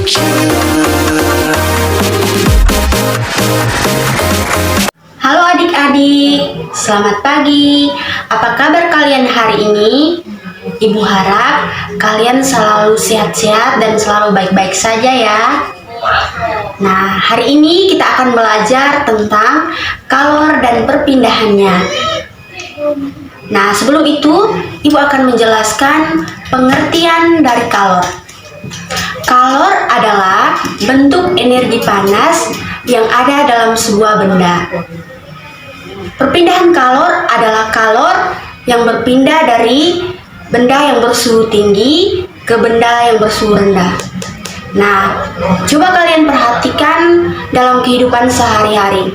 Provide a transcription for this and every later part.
Halo adik-adik, selamat pagi. Apa kabar kalian hari ini? Ibu harap kalian selalu sehat-sehat dan selalu baik-baik saja ya. Nah, hari ini kita akan belajar tentang kalor dan perpindahannya. Nah, sebelum itu, Ibu akan menjelaskan pengertian dari kalor. Kalor adalah bentuk energi panas yang ada dalam sebuah benda. Perpindahan kalor adalah kalor yang berpindah dari benda yang bersuhu tinggi ke benda yang bersuhu rendah. Nah, coba kalian perhatikan dalam kehidupan sehari-hari.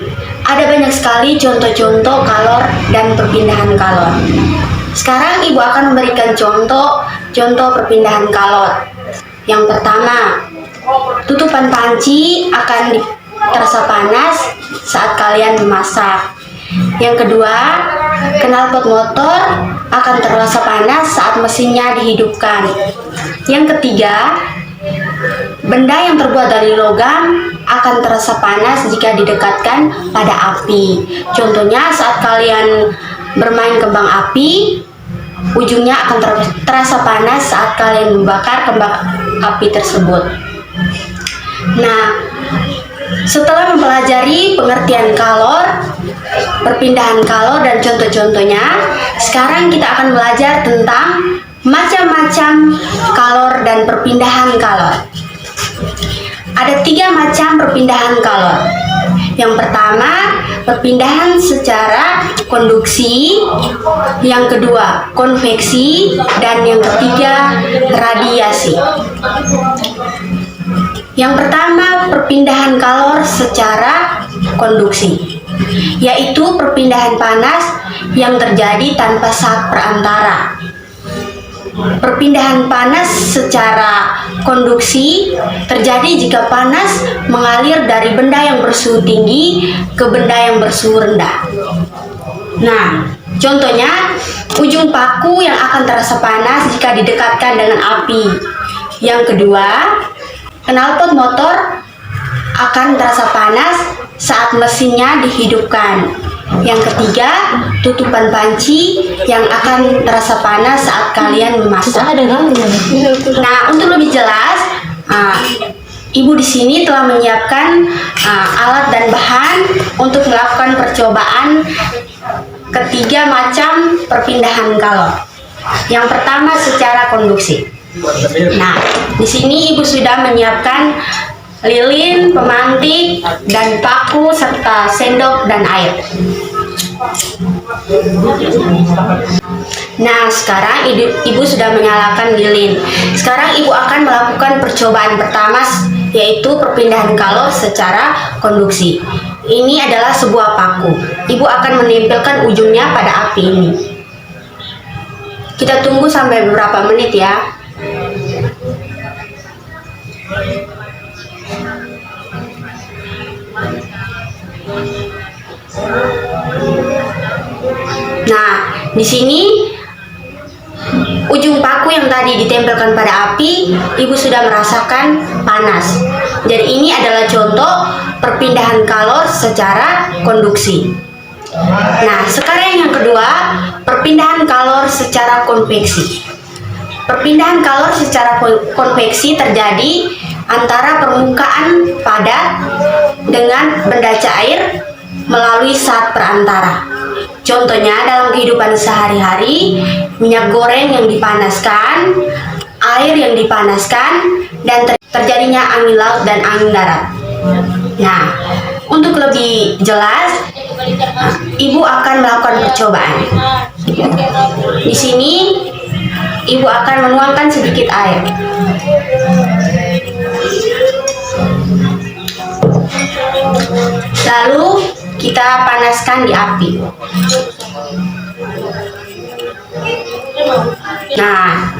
Ada banyak sekali contoh-contoh kalor dan perpindahan kalor. Sekarang Ibu akan memberikan contoh perpindahan kalor. Yang pertama, tutupan panci akan terasa panas saat kalian memasak. Yang kedua, knalpot motor akan terasa panas saat mesinnya dihidupkan. Yang ketiga, benda yang terbuat dari logam akan terasa panas jika didekatkan pada api. Contohnya saat kalian bermain kembang api, ujungnya akan terasa panas saat kalian membakar kembang api tersebut. Nah, setelah mempelajari pengertian kalor, perpindahan kalor dan contoh-contohnya, sekarang kita akan belajar tentang macam-macam kalor dan perpindahan kalor. Ada 3 macam perpindahan kalor. Yang pertama, perpindahan secara konduksi. Yang kedua, konveksi. Dan yang ketiga, radiasi. Yang pertama, perpindahan kalor secara konduksi, yaitu perpindahan panas yang terjadi tanpa zat perantara. Perpindahan panas secara konduksi terjadi jika panas mengalir dari benda yang bersuhu tinggi ke benda yang bersuhu rendah. Nah, contohnya ujung paku yang akan terasa panas jika didekatkan dengan api. Yang kedua, knalpot motor akan terasa panas saat mesinnya dihidupkan. Yang ketiga, tutupan panci yang akan terasa panas saat kalian memasak. Nah, untuk lebih jelas, Ibu di sini telah menyiapkan alat dan bahan untuk melakukan percobaan ketiga macam perpindahan kalor. Yang pertama, secara konduksi. Nah, di sini Ibu sudah menyiapkan lilin, pemantik, dan paku, serta sendok dan air. Nah, sekarang Ibu sudah menyalakan lilin. Sekarang Ibu akan melakukan percobaan pertama, yaitu perpindahan kalor secara konduksi. Ini adalah sebuah paku. Ibu akan menempelkan ujungnya pada api ini. Kita tunggu sampai beberapa menit ya. Nah, di sini ujung paku yang tadi ditempelkan pada api, Ibu sudah merasakan panas. Jadi ini adalah contoh perpindahan kalor secara konduksi. Nah, sekarang yang kedua, perpindahan kalor secara konveksi. Perpindahan kalor secara konveksi terjadi antara permukaan padat dengan benda cair melalui zat perantara. Contohnya dalam kehidupan sehari-hari, minyak goreng yang dipanaskan, air yang dipanaskan, dan terjadinya angin laut dan angin darat. Nah, untuk lebih jelas, Ibu akan melakukan percobaan. Di sini, Ibu akan menuangkan sedikit air. Lalu kita panaskan di api. Nah,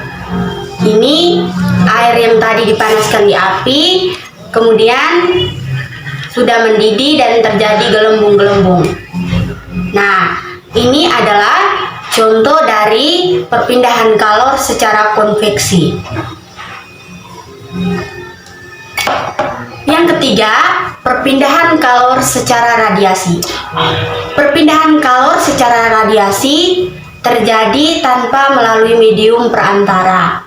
ini air yang tadi dipanaskan di api, kemudian sudah mendidih dan terjadi gelembung-gelembung. Nah, ini adalah contoh dari perpindahan kalor secara konveksi. ketiga, perpindahan kalor secara radiasi. Perpindahan kalor secara radiasi terjadi tanpa melalui medium perantara.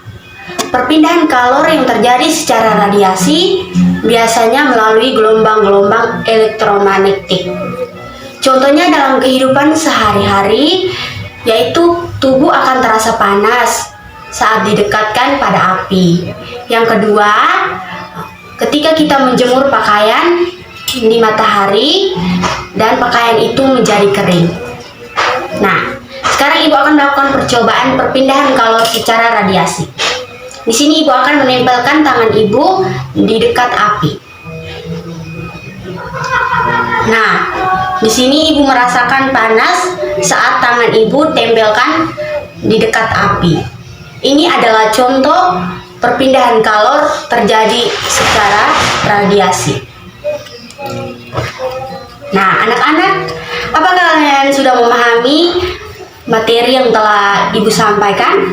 Perpindahan kalor yang terjadi secara radiasi biasanya melalui gelombang-gelombang elektromagnetik. Contohnya dalam kehidupan sehari-hari, yaitu tubuh akan terasa panas saat didekatkan pada api. Yang kedua, ketika kita menjemur pakaian di matahari dan pakaian itu menjadi kering. Nah, sekarang Ibu akan melakukan percobaan perpindahan kalor secara radiasi. Di sini Ibu akan menempelkan tangan Ibu di dekat api. Nah, di sini Ibu merasakan panas saat tangan Ibu tempelkan di dekat api. Ini adalah contoh perpindahan kalor terjadi secara radiasi. Nah, anak-anak, apakah kalian sudah memahami materi yang telah Ibu sampaikan?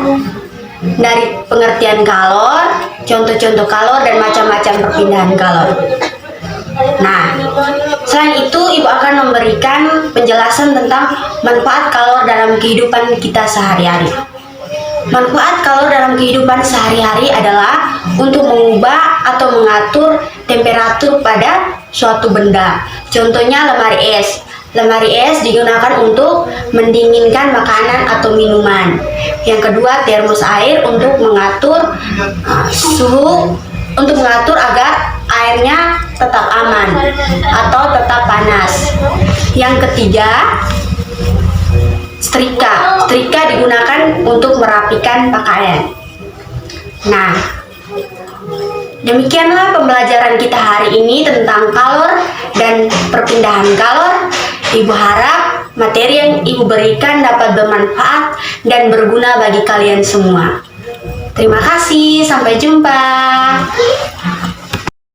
Dari pengertian kalor, contoh-contoh kalor, dan macam-macam perpindahan kalor. Nah, selain itu Ibu akan memberikan penjelasan tentang manfaat kalor dalam kehidupan kita sehari-hari. Manfaat kalor dalam kehidupan sehari-hari adalah untuk mengubah atau mengatur temperatur pada suatu benda. Contohnya lemari es. Lemari es digunakan untuk mendinginkan makanan atau minuman. Yang kedua, termos air untuk mengatur suhu, untuk mengatur agar airnya tetap aman atau tetap panas. Yang ketiga, setrika. Setrika digunakan untuk merapikan pakaian. Nah, demikianlah pembelajaran kita hari ini tentang kalor dan perpindahan kalor. Ibu harap materi yang Ibu berikan dapat bermanfaat dan berguna bagi kalian semua. Terima kasih, sampai jumpa.